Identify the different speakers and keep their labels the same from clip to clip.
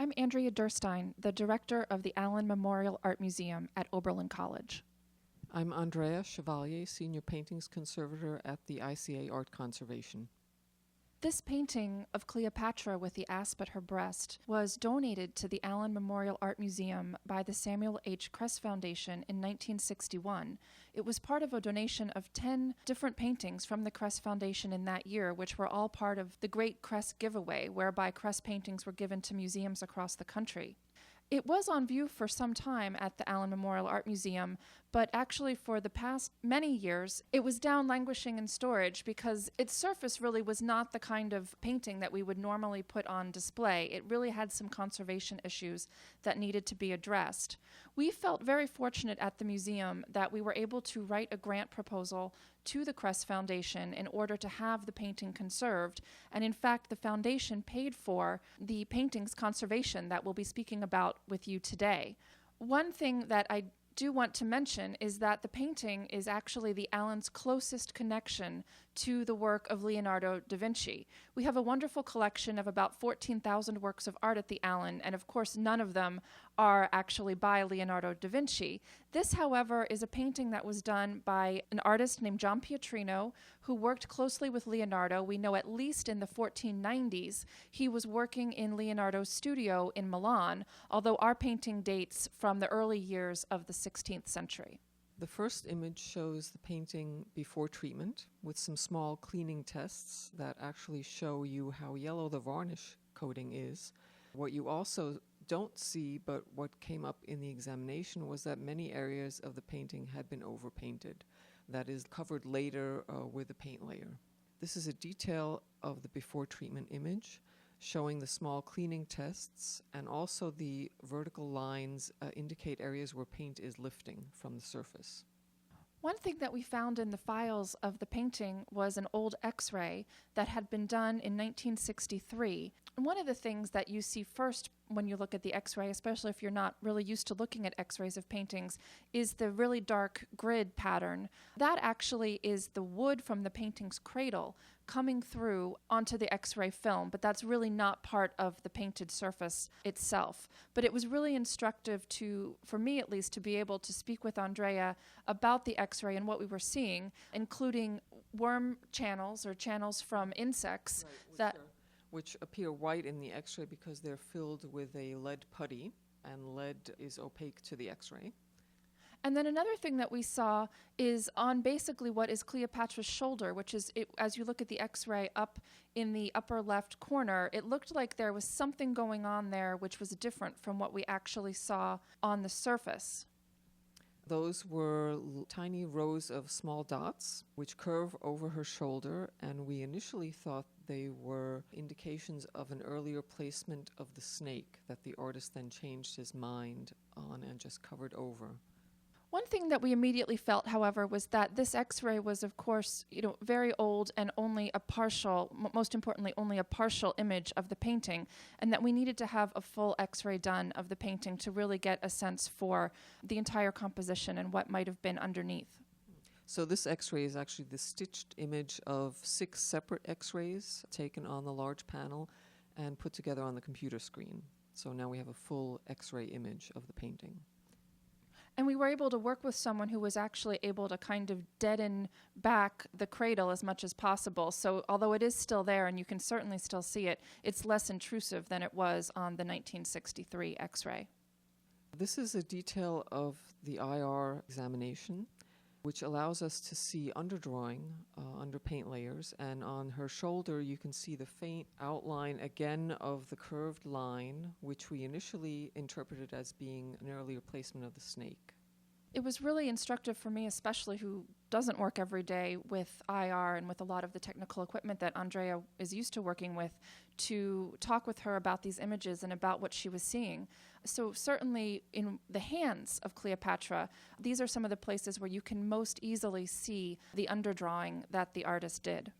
Speaker 1: I'm Andrea Derstine, the director of the Allen Memorial Art Museum at Oberlin College.
Speaker 2: I'm Andrea Chevalier, Senior Paintings Conservator at the ICA Art Conservation.
Speaker 1: This painting of Cleopatra with the asp at her breast was donated to the Allen Memorial Art Museum by the Samuel H. Kress Foundation in 1961. It was part of a donation of 10 different paintings from the Kress Foundation in that year, which were all part of the Great Kress Giveaway, whereby Kress paintings were given to museums across the country. It was on view for some time at the Allen Memorial Art Museum, but actually for the past many years, it was down languishing in storage because its surface really was not the kind of painting that we would normally put on display. It really had some conservation issues that needed to be addressed. We felt very fortunate at the museum that we were able to write a grant proposal to the Kress Foundation in order to have the painting conserved, and in fact the foundation paid for the painting's conservation that we'll be speaking about with you today. One thing that I do want to mention is that the painting is actually the Allen's closest connection to the work of Leonardo da Vinci. We have a wonderful collection of about 14,000 works of art at the Allen, and of course none of them are actually by Leonardo da Vinci. This, however, is a painting that was done by an artist named Giampietrino who worked closely with Leonardo. We know at least in the 1490s he was working in Leonardo's studio in Milan, although our painting dates from the early years of the 16th century.
Speaker 2: The first image shows the painting before treatment with some small cleaning tests that actually show you how yellow the varnish coating is. What you also don't see, but what came up in the examination, was that many areas of the painting had been overpainted. That is covered later with a paint layer. This is a detail of the before treatment image showing the small cleaning tests, and also the vertical lines indicate areas where paint is lifting from the surface.
Speaker 1: One thing that we found in the files of the painting was an old X-ray that had been done in 1963. And one of the things that you see first when you look at the X-ray, especially if you're not really used to looking at X-rays of paintings, is the really dark grid pattern. That actually is the wood from the painting's cradle coming through onto the X-ray film, but that's really not part of the painted surface itself. But it was really instructive for me at least, to be able to speak with Andrea about the X-ray and what we were seeing, including worm channels or channels from insects
Speaker 2: which appear white in the X-ray because they're filled with a lead putty, and lead is opaque to the X-ray.
Speaker 1: And then another thing that we saw is on basically what is Cleopatra's shoulder, which is, as you look at the X-ray up in the upper left corner, it looked like there was something going on there which was different from what we actually saw on the surface.
Speaker 2: Those were tiny rows of small dots which curve over her shoulder, and we initially thought they were indications of an earlier placement of the snake that the artist then changed his mind on and just covered over.
Speaker 1: One thing that we immediately felt, however, was that this X-ray was, of course, very old and only a partial, most importantly, only a partial image of the painting, and that we needed to have a full X-ray done of the painting to really get a sense for the entire composition and what might have been underneath.
Speaker 2: So this X-ray is actually the stitched image of 6 separate X-rays taken on the large panel and put together on the computer screen. So now we have a full X-ray image of the painting.
Speaker 1: And we were able to work with someone who was actually able to kind of deaden back the cradle as much as possible. So although it is still there and you can certainly still see it, it's less intrusive than it was on the 1963 X-ray.
Speaker 2: This is a detail of the IR examination, which allows us to see underdrawing under paint layers. And on her shoulder, you can see the faint outline again of the curved line, which we initially interpreted as being an earlier placement of the snake.
Speaker 1: It was really instructive for me, especially who doesn't work every day with IR and with a lot of the technical equipment that Andrea is used to working with, to talk with her about these images and about what she was seeing. So certainly in the hands of Cleopatra, these are some of the places where you can most easily see the underdrawing that the artist did.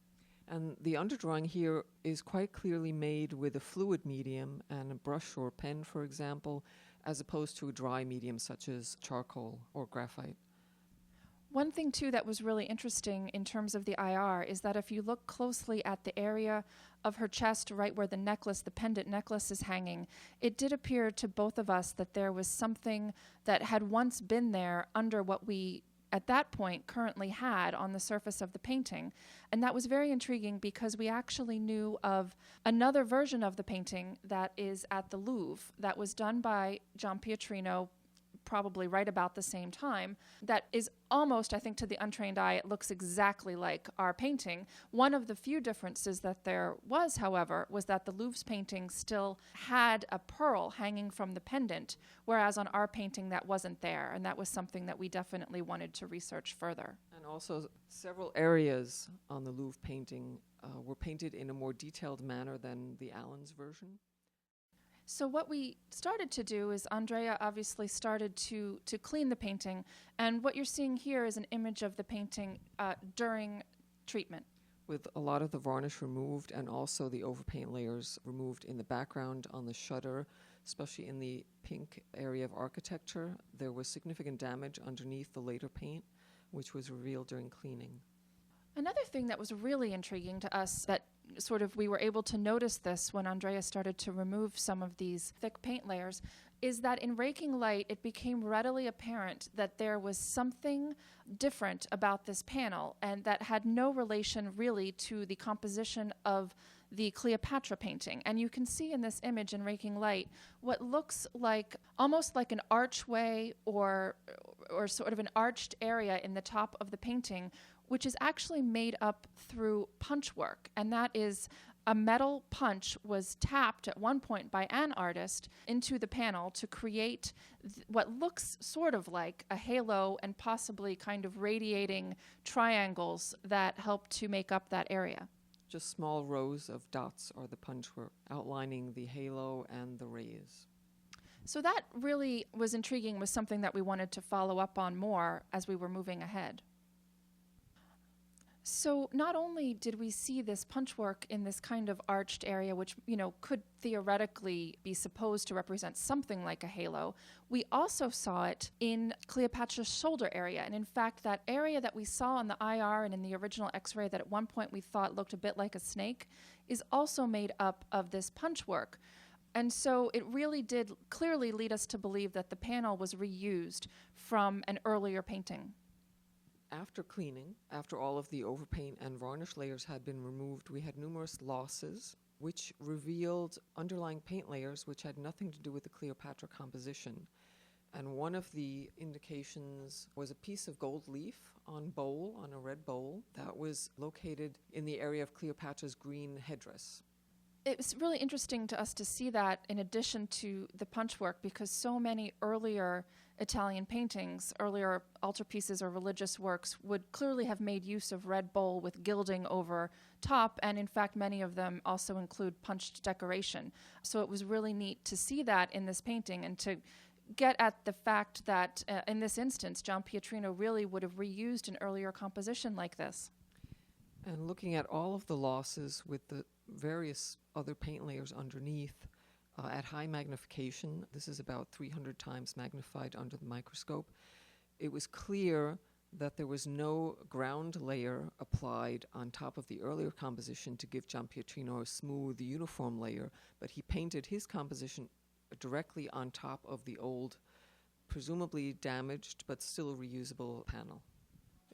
Speaker 2: And the underdrawing here is quite clearly made with a fluid medium and a brush or pen, for example, as opposed to a dry medium such as charcoal or graphite.
Speaker 1: One thing, too, that was really interesting in terms of the IR is that if you look closely at the area of her chest, right where the necklace, the pendant necklace is hanging, it did appear to both of us that there was something that had once been there under what we, at that point, currently had on the surface of the painting. And that was very intriguing because we actually knew of another version of the painting that is at the Louvre that was done by Giampietrino probably right about the same time, that is almost, I think, to the untrained eye, it looks exactly like our painting. One of the few differences that there was, however, was that the Louvre's painting still had a pearl hanging from the pendant, whereas on our painting that wasn't there, and that was something that we definitely wanted to research further.
Speaker 2: And also, several areas on the Louvre painting were painted in a more detailed manner than the Allen's version.
Speaker 1: So what we started to do is Andrea obviously started to clean the painting, and what you're seeing here is an image of the painting during treatment.
Speaker 2: With a lot of the varnish removed and also the overpaint layers removed in the background on the shutter, especially in the pink area of architecture, there was significant damage underneath the later paint, which was revealed during cleaning.
Speaker 1: Another thing that was really intriguing to us, that sort of we were able to notice this when Andrea started to remove some of these thick paint layers, is that in raking light it became readily apparent that there was something different about this panel, and that had no relation really to the composition of the Cleopatra painting. And you can see in this image in raking light what looks like almost like an archway or sort of an arched area in the top of the painting, which is actually made up through punch work. And that is a metal punch was tapped at one point by an artist into the panel to create what looks sort of like a halo and possibly kind of radiating triangles that help to make up that area.
Speaker 2: Just small rows of dots are the punch work outlining the halo and the rays.
Speaker 1: So that really was intriguing, was something that we wanted to follow up on more as we were moving ahead. So not only did we see this punch work in this kind of arched area, which, you know, could theoretically be supposed to represent something like a halo, we also saw it in Cleopatra's shoulder area. And in fact, that area that we saw in the IR and in the original X-ray that at one point we thought looked a bit like a snake is also made up of this punch work. And so it really did clearly lead us to believe that the panel was reused from an earlier painting.
Speaker 2: After cleaning, after all of the overpaint and varnish layers had been removed, we had numerous losses which revealed underlying paint layers which had nothing to do with the Cleopatra composition. And one of the indications was a piece of gold leaf on a red bowl, that was located in the area of Cleopatra's green headdress.
Speaker 1: It was really interesting to us to see that in addition to the punch work, because so many earlier Italian paintings, earlier altarpieces or religious works would clearly have made use of red bowl with gilding over top, and in fact many of them also include punched decoration. So it was really neat to see that in this painting and to get at the fact that in this instance Giampietrino really would have reused an earlier composition like this.
Speaker 2: And looking at all of the losses with the various other paint layers underneath at high magnification, this is about 300 times magnified under the microscope, it was clear that there was no ground layer applied on top of the earlier composition to give Giampietrino a smooth, uniform layer, but he painted his composition directly on top of the old, presumably damaged but still reusable panel.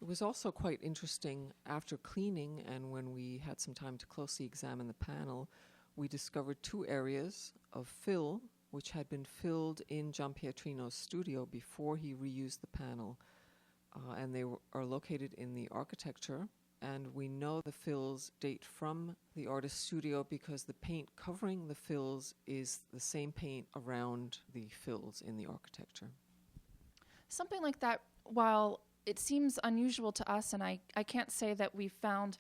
Speaker 2: It was also quite interesting after cleaning, and when we had some time to closely examine the panel, we discovered two areas of fill which had been filled in Giampietrino's studio before he reused the panel. And they are located in the architecture, and we know the fills date from the artist's studio because the paint covering the fills is the same paint around the fills in the architecture.
Speaker 1: Something like that, while it seems unusual to us, and I can't say that we've found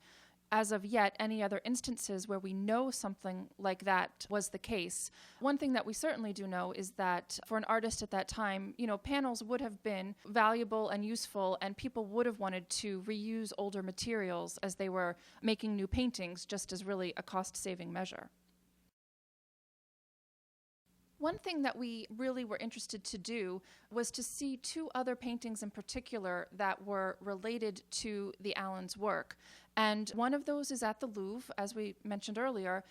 Speaker 1: as of yet any other instances where we know something like that was the case. One thing that we certainly do know is that for an artist at that time, you know, panels would have been valuable and useful, and people would have wanted to reuse older materials as they were making new paintings, just as really a cost-saving measure. One thing that we really were interested to do was to see two other paintings in particular that were related to the Allen's work. And one of those is at the Louvre, as we mentioned earlier.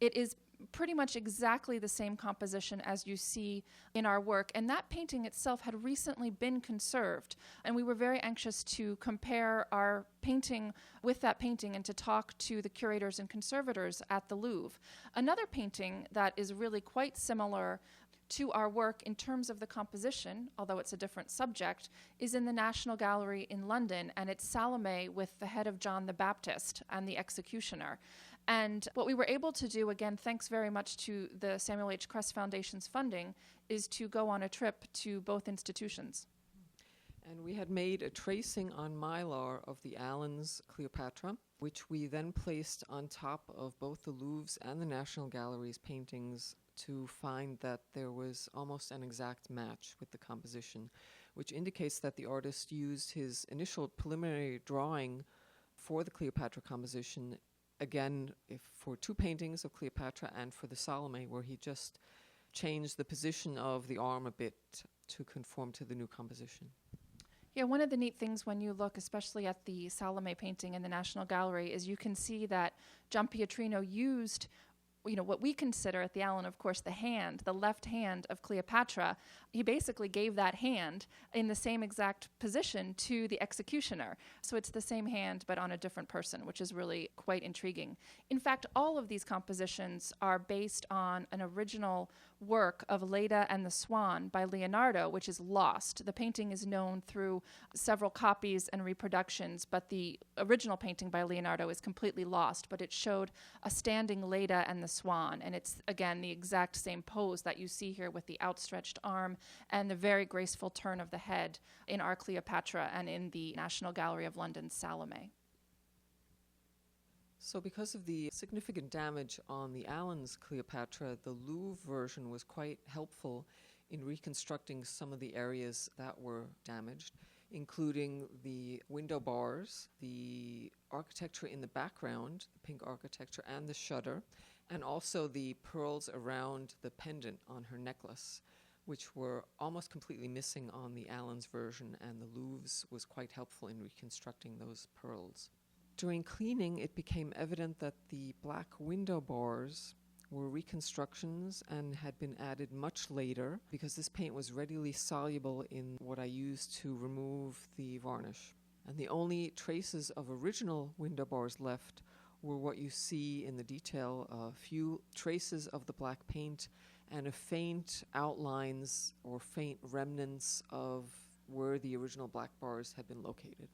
Speaker 1: It is pretty much exactly the same composition as you see in our work, and that painting itself had recently been conserved, and we were very anxious to compare our painting with that painting and to talk to the curators and conservators at the Louvre. Another painting that is really quite similar to our work in terms of the composition, although it's a different subject, is in the National Gallery in London, and it's Salome with the head of John the Baptist and the executioner. And what we were able to do, again, thanks very much to the Samuel H. Kress Foundation's funding, is to go on a trip to both institutions.
Speaker 2: And we had made a tracing on mylar of the Allen's Cleopatra, which we then placed on top of both the Louvre's and the National Gallery's paintings to find that there was almost an exact match with the composition, which indicates that the artist used his initial preliminary drawing for the Cleopatra composition again, for two paintings of Cleopatra and for the Salome, where he just changed the position of the arm a bit to conform to the new composition.
Speaker 1: Yeah, one of the neat things when you look especially at the Salome painting in the National Gallery is you can see that Giampietrino used what we consider at the Allen, of course, the left hand of Cleopatra. He basically gave that hand in the same exact position to the executioner. So it's the same hand, but on a different person, which is really quite intriguing. In fact, all of these compositions are based on an original work of Leda and the Swan by Leonardo, which is lost. The painting is known through several copies and reproductions, but the original painting by Leonardo is completely lost, but it showed a standing Leda and the Swan, and it's, again, the exact same pose that you see here with the outstretched arm and the very graceful turn of the head in our Cleopatra and in the National Gallery of London's Salome.
Speaker 2: So because of the significant damage on the Allen's Cleopatra, the Louvre version was quite helpful in reconstructing some of the areas that were damaged, including the window bars, the architecture in the background, the pink architecture, and the shutter, and also the pearls around the pendant on her necklace, which were almost completely missing on the Allen's version, and the Louvre's was quite helpful in reconstructing those pearls. During cleaning, it became evident that the black window bars were reconstructions and had been added much later because this paint was readily soluble in what I used to remove the varnish. And the only traces of original window bars left were what you see in the detail, a few traces of the black paint and a faint outlines or faint remnants of where the original black bars had been located.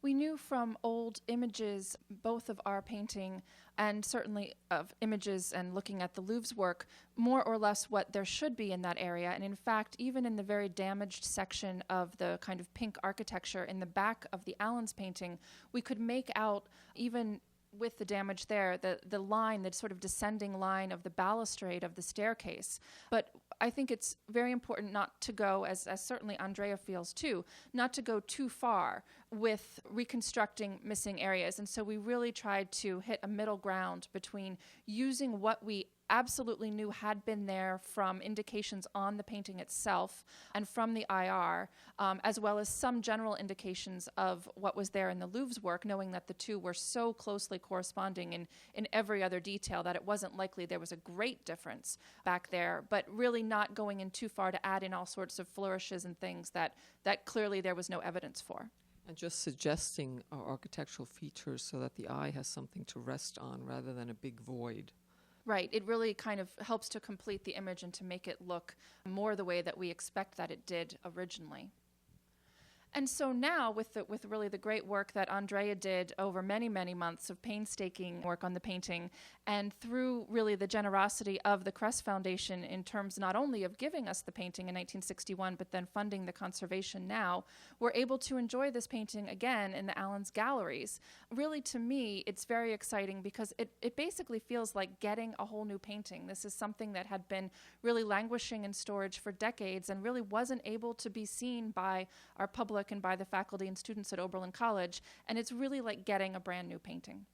Speaker 1: We knew from old images, both of our painting and certainly of images and looking at the Louvre's work, more or less what there should be in that area. And in fact, even in the very damaged section of the kind of pink architecture in the back of the Allen's painting, we could make out, even with the damage there, the line, the sort of descending line of the balustrade of the staircase. But I think it's very important not to go, as certainly Andrea feels too, not to go too far with reconstructing missing areas. And so we really tried to hit a middle ground between using what we absolutely knew had been there from indications on the painting itself and from the IR, as well as some general indications of what was there in the Louvre's work, knowing that the two were so closely corresponding in every other detail that it wasn't likely there was a great difference back there, but really not going in too far to add in all sorts of flourishes and things that clearly there was no evidence for.
Speaker 2: And just suggesting architectural features so that the eye has something to rest on rather than a big void.
Speaker 1: Right. It really kind of helps to complete the image and to make it look more the way that we expect that it did originally. And so now, with really the great work that Andrea did over many, many months of painstaking work on the painting, and through really the generosity of the Kress Foundation in terms not only of giving us the painting in 1961, but then funding the conservation now, we're able to enjoy this painting again in the Allen's galleries. Really, to me, it's very exciting because it basically feels like getting a whole new painting. This is something that had been really languishing in storage for decades and really wasn't able to be seen by our public and by the faculty and students at Oberlin College, and it's really like getting a brand new painting.